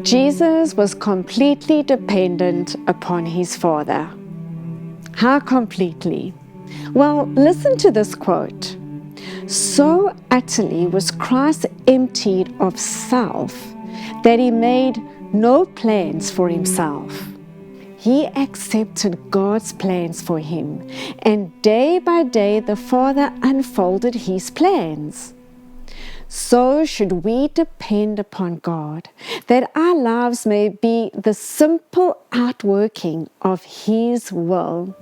Jesus was completely dependent upon his Father. How completely? Well, listen to this quote. So utterly was Christ emptied of self that he made no plans for himself. He accepted God's plans for him, and day by day the Father unfolded his plans. So should we depend upon God, that our lives may be the simple outworking of his will.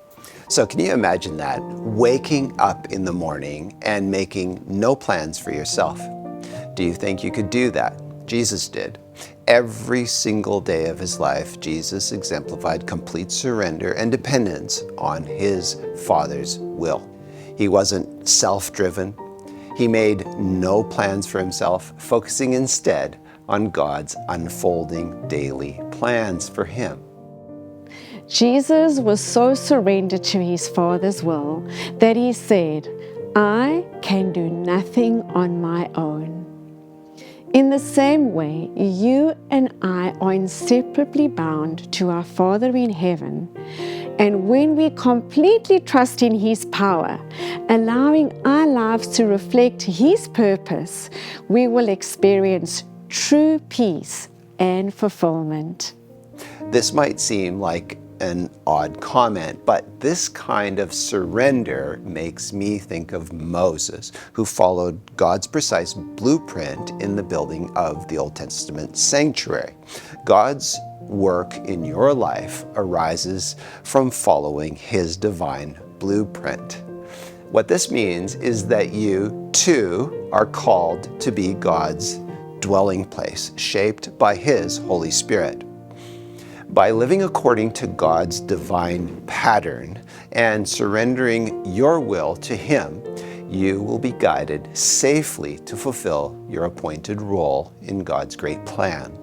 So can you imagine that? Waking up in the morning and making no plans for yourself. Do you think you could do that? Jesus did. Every single day of his life, Jesus exemplified complete surrender and dependence on his Father's will. He wasn't self-driven. He made no plans for himself, focusing instead on God's unfolding daily plans for him. Jesus was so surrendered to his Father's will that he said, I can do nothing on my own. In the same way, you and I are inseparably bound to our Father in heaven, and when we completely trust in his power, allowing our lives to reflect his purpose, we will experience true peace and fulfillment. This might seem like an odd comment, but this kind of surrender makes me think of Moses, who followed God's precise blueprint in the building of the Old Testament sanctuary. God's work in your life arises from following his divine blueprint. What this means is that you, too, are called to be God's dwelling place, shaped by his Holy Spirit. By living according to God's divine pattern and surrendering your will to him, you will be guided safely to fulfill your appointed role in God's great plan.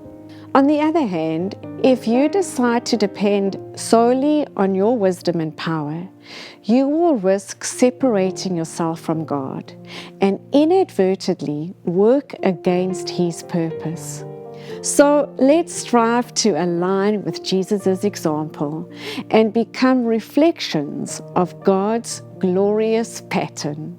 On the other hand, if you decide to depend solely on your wisdom and power, you will risk separating yourself from God and inadvertently work against his purpose. So let's strive to align with Jesus' example and become reflections of God's glorious pattern.